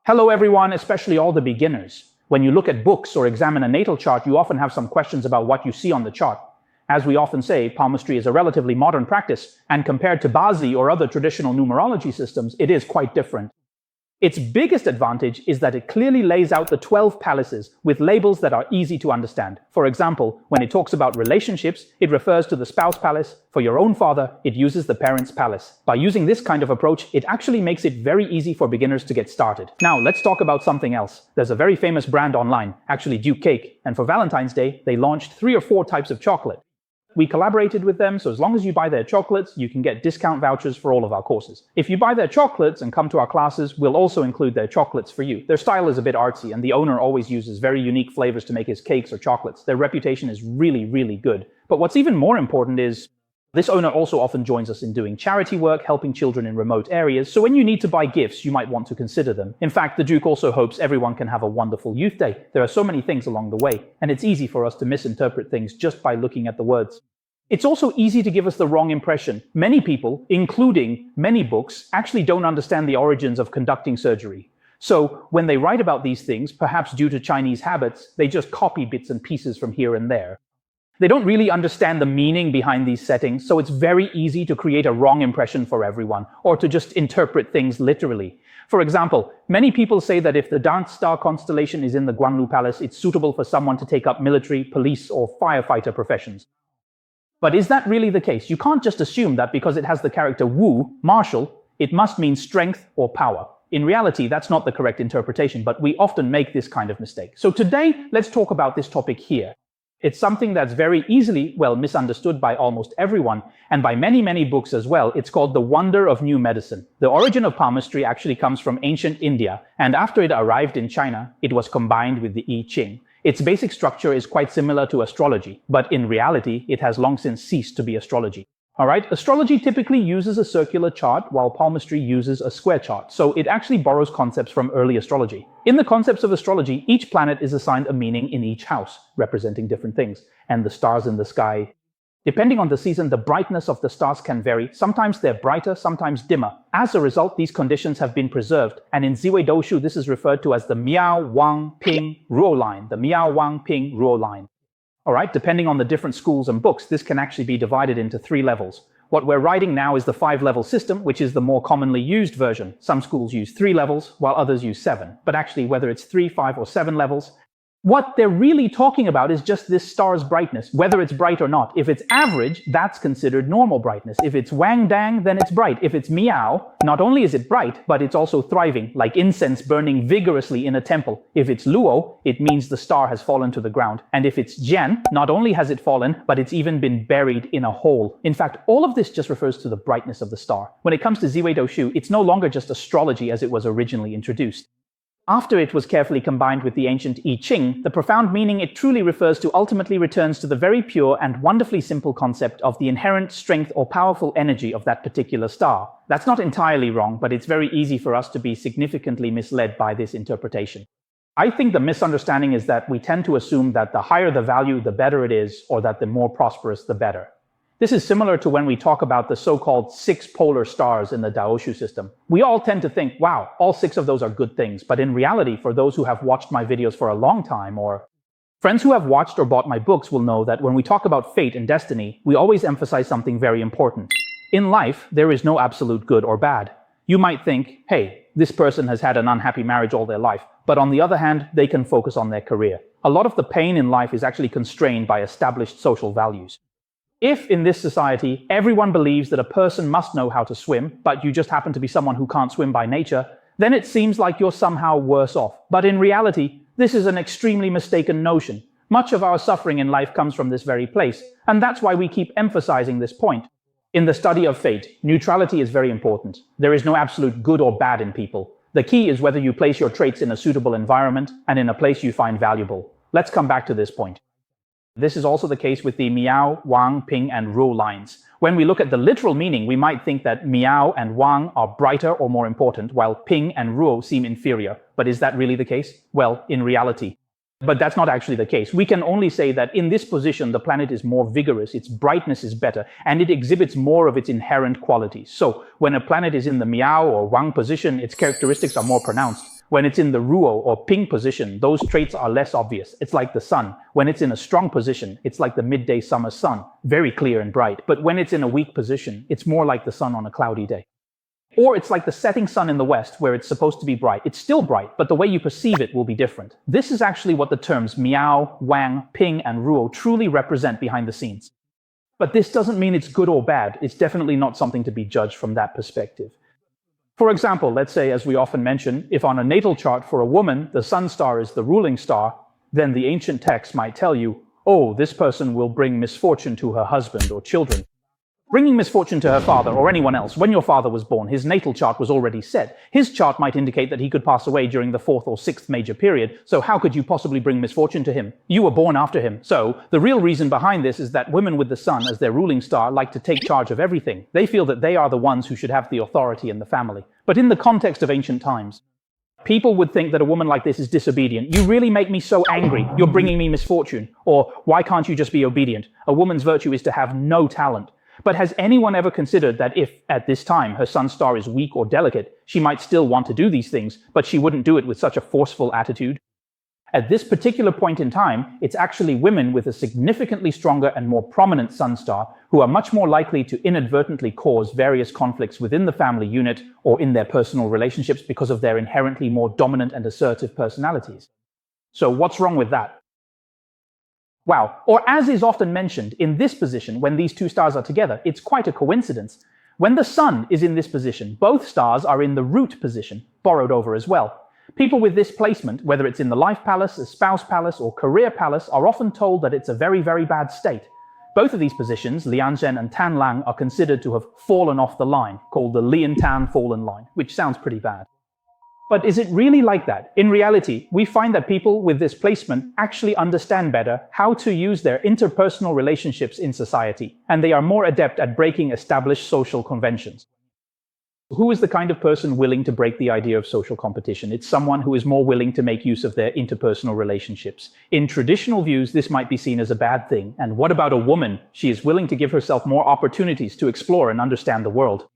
Hello everyone, especially all the beginners. When you look at books or examine a natal chart, you often have some questions about what you see on the chart. As we often say, palmistry is a relatively modern practice, and compared to Bazi or other traditional numerology systems, it is quite different. Its biggest advantage is that it clearly lays out the 12 palaces with labels that are easy to understand. For example, when it talks about relationships, it refers to the spouse palace. For your own father, it uses the parents' palace. By using this kind of approach, it actually makes it very easy for beginners to get started. Now, let's talk about something else. There's a very famous brand online, actually Duke Cake, and for Valentine's Day, they launched 3 or 4 types of chocolate. We collaborated with them, so as long as you buy their chocolates, you can get discount vouchers for all of our courses. If you buy their chocolates and come to our classes, we'll also include their chocolates for you. Their style is a bit artsy, and the owner always uses very unique flavors to make his cakes or chocolates. Their reputation is really, really good. But what's even more important is, this owner also often joins us in doing charity work, helping children in remote areas, so when you need to buy gifts, you might want to consider them. In fact, the Duke also hopes everyone can have a wonderful youth day. There are so many things along the way, and it's easy for us to misinterpret things just by looking at the words. It's also easy to give us the wrong impression. Many people, including many books, actually don't understand the origins of conducting surgery. So when they write about these things, perhaps due to Chinese habits, they just copy bits and pieces from here and there. They don't really understand the meaning behind these settings, so it's very easy to create a wrong impression for everyone, or to just interpret things literally. For example, many people say that if the Dance Star constellation is in the Guanlu Palace, it's suitable for someone to take up military, police, or firefighter professions. But is that really the case? You can't just assume that because it has the character Wu, martial, it must mean strength or power. In reality, that's not the correct interpretation, but we often make this kind of mistake. So today, let's talk about this topic here. It's something that's very easily, misunderstood by almost everyone, and by many, many books as well. It's called the wonder of new medicine. The origin of palmistry actually comes from ancient India, and after it arrived in China, it was combined with the I Ching. Its basic structure is quite similar to astrology, but in reality, it has long since ceased to be astrology. Alright, astrology typically uses a circular chart, while palmistry uses a square chart, so it actually borrows concepts from early astrology. In the concepts of astrology, each planet is assigned a meaning in each house, representing different things, and the stars in the sky. Depending on the season, the brightness of the stars can vary. Sometimes they're brighter, sometimes dimmer. As a result, these conditions have been preserved, and in Zi Wei Doshu, this is referred to as the Miao Wang Ping Ruo line, the Miao Wang Ping Ruo line. Alright, depending on the different schools and books, this can actually be divided into 3 levels. What we're writing now is the 5-level system, which is the more commonly used version. Some schools use 3 levels, while others use 7. But actually, whether it's 3, 5, or 7 levels, what they're really talking about is just this star's brightness, whether it's bright or not. If it's average, that's considered normal brightness. If it's wang dang, then it's bright. If it's miao, not only is it bright, but it's also thriving, like incense burning vigorously in a temple. If it's luo, it means the star has fallen to the ground. And if it's jian, not only has it fallen, but it's even been buried in a hole. In fact, all of this just refers to the brightness of the star. When it comes to Zi Wei Doshu, it's no longer just astrology as it was originally introduced. After it was carefully combined with the ancient I Ching, the profound meaning it truly refers to ultimately returns to the very pure and wonderfully simple concept of the inherent strength or powerful energy of that particular star. That's not entirely wrong, but it's very easy for us to be significantly misled by this interpretation. I think the misunderstanding is that we tend to assume that the higher the value, the better it is, or that the more prosperous, the better. This is similar to when we talk about the so-called 6 polar stars in the Daoshu system. We all tend to think, wow, all 6 of those are good things. But in reality, for those who have watched my videos for a long time, or friends who have watched or bought my books will know that when we talk about fate and destiny, we always emphasize something very important. In life, there is no absolute good or bad. You might think, hey, this person has had an unhappy marriage all their life. But on the other hand, they can focus on their career. A lot of the pain in life is actually constrained by established social values. If in this society, everyone believes that a person must know how to swim, but you just happen to be someone who can't swim by nature, then it seems like you're somehow worse off. But in reality, this is an extremely mistaken notion. Much of our suffering in life comes from this very place, and that's why we keep emphasizing this point. In the study of fate, neutrality is very important. There is no absolute good or bad in people. The key is whether you place your traits in a suitable environment and in a place you find valuable. Let's come back to this point. This is also the case with the Miao, Wang, Ping, and Ruo lines. When we look at the literal meaning, we might think that Miao and Wang are brighter or more important, while Ping and Ruo seem inferior. But is that really the case? Well, in reality. But that's not actually the case. We can only say that in this position, the planet is more vigorous, its brightness is better, and it exhibits more of its inherent qualities. So, when a planet is in the Miao or Wang position, its characteristics are more pronounced. When it's in the ruo or ping position, those traits are less obvious. It's like the sun. When it's in a strong position, it's like the midday summer sun, very clear and bright. But when it's in a weak position, it's more like the sun on a cloudy day. Or it's like the setting sun in the west, where it's supposed to be bright. It's still bright, but the way you perceive it will be different. This is actually what the terms miao, wang, ping, and ruo truly represent behind the scenes. But this doesn't mean it's good or bad. It's definitely not something to be judged from that perspective. For example, let's say, as we often mention, if on a natal chart for a woman, the sun star is the ruling star, then the ancient text might tell you, oh, this person will bring misfortune to her husband or children. Bringing misfortune to her father or anyone else. When your father was born, his natal chart was already set. His chart might indicate that he could pass away during the 4th or 6th major period, so how could you possibly bring misfortune to him? You were born after him. So, the real reason behind this is that women with the sun as their ruling star like to take charge of everything. They feel that they are the ones who should have the authority in the family. But in the context of ancient times, people would think that a woman like this is disobedient. You really make me so angry. You're bringing me misfortune. Or, why can't you just be obedient? A woman's virtue is to have no talent. But has anyone ever considered that if, at this time, her sun star is weak or delicate, she might still want to do these things, but she wouldn't do it with such a forceful attitude? At this particular point in time, it's actually women with a significantly stronger and more prominent sun star who are much more likely to inadvertently cause various conflicts within the family unit or in their personal relationships because of their inherently more dominant and assertive personalities. So what's wrong with that? Wow. Or as is often mentioned, in this position, when these two stars are together, it's quite a coincidence. When the sun is in this position, both stars are in the root position, borrowed over as well. People with this placement, whether it's in the life palace, a spouse palace, or career palace, are often told that it's a very, very bad state. Both of these positions, Lianzhen and Tanlang, are considered to have fallen off the line, called the Lian-Tan fallen line, which sounds pretty bad. But is it really like that? In reality, we find that people with this placement actually understand better how to use their interpersonal relationships in society, and they are more adept at breaking established social conventions. Who is the kind of person willing to break the idea of social competition? It's someone who is more willing to make use of their interpersonal relationships. In traditional views, this might be seen as a bad thing. And what about a woman? She is willing to give herself more opportunities to explore and understand the world.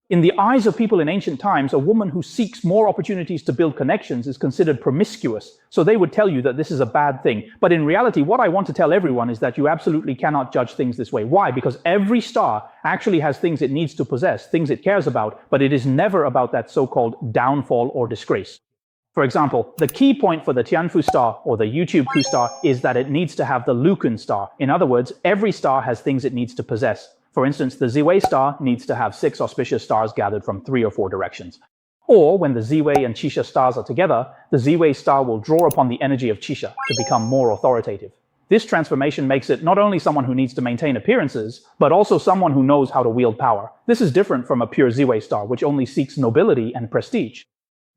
In the eyes of people in ancient times, a woman who seeks more opportunities to build connections is considered promiscuous, so they would tell you that this is a bad thing. But in reality, what I want to tell everyone is that you absolutely cannot judge things this way. Why? Because every star actually has things it needs to possess, things it cares about, but it is never about that so-called downfall or disgrace. For example, the key point for the Tianfu star or the YouTube Ku star is that it needs to have the Lukun star. In other words, every star has things it needs to possess. For instance, the Zi Wei star needs to have 6 auspicious stars gathered from 3 or 4 directions. Or when the Zi Wei and Qixia stars are together, the Zi Wei star will draw upon the energy of Qixia to become more authoritative. This transformation makes it not only someone who needs to maintain appearances, but also someone who knows how to wield power. This is different from a pure Zi Wei star, which only seeks nobility and prestige.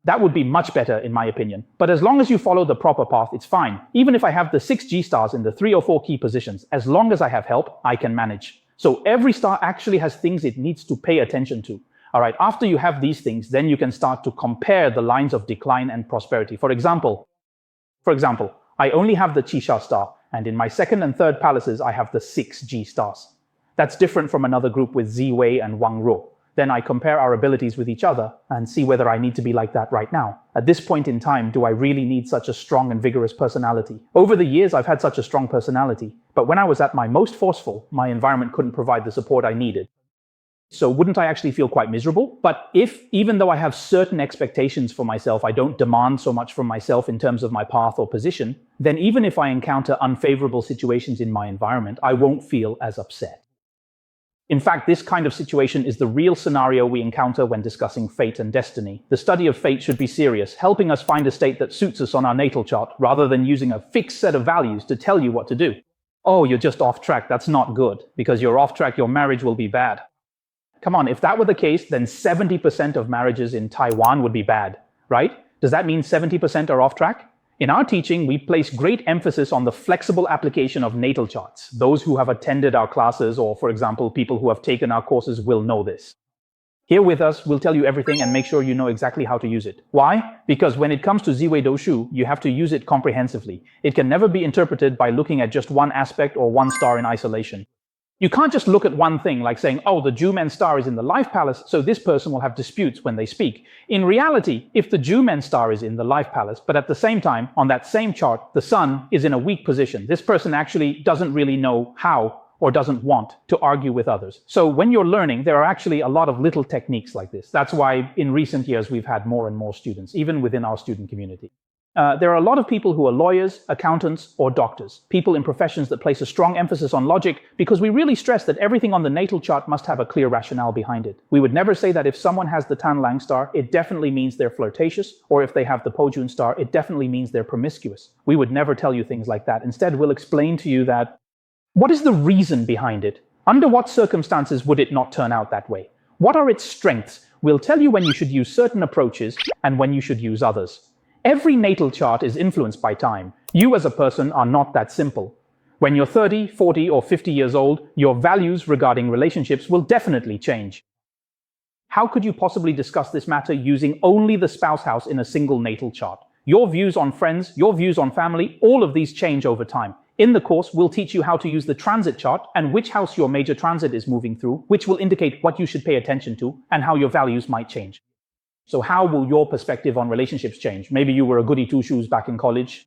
That would be much better, in my opinion. But as long as you follow the proper path, it's fine. Even if I have the 6 G stars in the 3 or 4 key positions, as long as I have help, I can manage. So every star actually has things it needs to pay attention to. All right, after you have these things, then you can start to compare the lines of decline and prosperity. For example, I only have the Qixia star, and in my 2nd and 3rd palaces, I have the 6 G stars. That's different from another group with Zi Wei and Wang Ruo. Then I compare our abilities with each other and see whether I need to be like that right now. At this point in time, do I really need such a strong and vigorous personality? Over the years, I've had such a strong personality, but when I was at my most forceful, my environment couldn't provide the support I needed. So wouldn't I actually feel quite miserable? But if, even though I have certain expectations for myself, I don't demand so much from myself in terms of my path or position, then even if I encounter unfavorable situations in my environment, I won't feel as upset. In fact, this kind of situation is the real scenario we encounter when discussing fate and destiny. The study of fate should be serious, helping us find a state that suits us on our natal chart, rather than using a fixed set of values to tell you what to do. Oh, you're just off track. That's not good. Because you're off track, your marriage will be bad. Come on, if that were the case, then 70% of marriages in Taiwan would be bad, right? Does that mean 70% are off track? In our teaching, we place great emphasis on the flexible application of natal charts. Those who have attended our classes, or for example, people who have taken our courses will know this. Here with us, we'll tell you everything and make sure you know exactly how to use it. Why? Because when it comes to Zi Wei Doushu, you have to use it comprehensively. It can never be interpreted by looking at just one aspect or one star in isolation. You can't just look at one thing like saying, oh, the Jumen star is in the life palace, so this person will have disputes when they speak. In reality, if the Jumen star is in the life palace, but at the same time, on that same chart, the sun is in a weak position, this person actually doesn't really know how or doesn't want to argue with others. So when you're learning, there are actually a lot of little techniques like this. That's why in recent years, we've had more and more students, even within our student community. There are a lot of people who are lawyers, accountants, or doctors, people in professions that place a strong emphasis on logic because we really stress that everything on the natal chart must have a clear rationale behind it. We would never say that if someone has the Tan Lang star, it definitely means they're flirtatious, or if they have the Po Jun star, it definitely means they're promiscuous. We would never tell you things like that. Instead, we'll explain to you that what is the reason behind it? Under what circumstances would it not turn out that way? What are its strengths? We'll tell you when you should use certain approaches and when you should use others. Every natal chart is influenced by time. You as a person are not that simple. When you're 30, 40, or 50 years old, your values regarding relationships will definitely change. How could you possibly discuss this matter using only the spouse house in a single natal chart? Your views on friends, your views on family, all of these change over time. In the course, we'll teach you how to use the transit chart and which house your major transit is moving through, which will indicate what you should pay attention to and how your values might change. So how will your perspective on relationships change? Maybe you were a goody two-shoes back in college,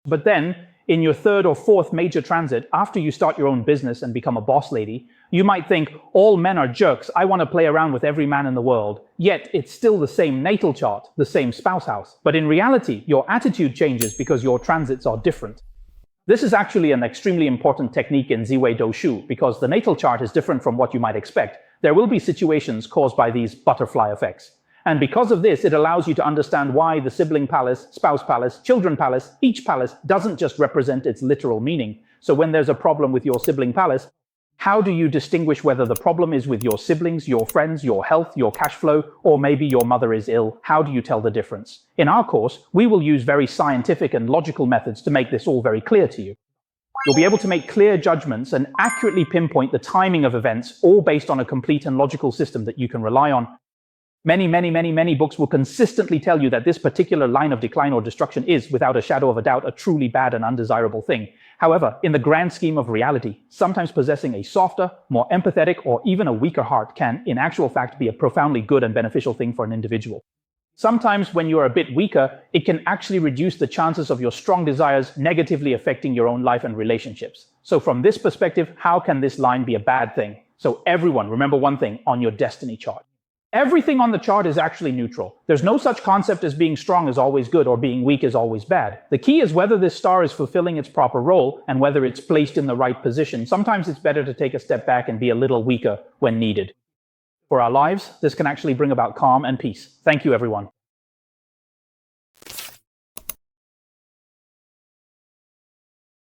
but then in your third or fourth major transit, after you start your own business and become a boss lady, you might think, all men are jerks, I want to play around with every man in the world. Yet it's still the same natal chart, the same spouse house. But in reality, your attitude changes because your transits are different. This is actually an extremely important technique in Zi Wei Doshu because the natal chart is different from what you might expect. There will be situations caused by these butterfly effects. And because of this, it allows you to understand why the sibling palace, spouse palace, children palace, each palace doesn't just represent its literal meaning. So when there's a problem with your sibling palace, how do you distinguish whether the problem is with your siblings, your friends, your health, your cash flow, or maybe your mother is ill? How do you tell the difference? In our course, we will use very scientific and logical methods to make this all very clear to you. You'll be able to make clear judgments and accurately pinpoint the timing of events, all based on a complete and logical system that you can rely on. Many books will consistently tell you that this particular line of decline or destruction is, without a shadow of a doubt, a truly bad and undesirable thing. However, in the grand scheme of reality, sometimes possessing a softer, more empathetic, or even a weaker heart can, in actual fact, be a profoundly good and beneficial thing for an individual. Sometimes when you're a bit weaker, it can actually reduce the chances of your strong desires negatively affecting your own life and relationships. So from this perspective, how can this line be a bad thing? So everyone, remember one thing on your destiny chart. Everything on the chart is actually neutral. There's no such concept as being strong is always good or being weak is always bad. The key is whether this star is fulfilling its proper role and whether it's placed in the right position. Sometimes it's better to take a step back and be a little weaker when needed. For our lives, this can actually bring about calm and peace. Thank you, everyone.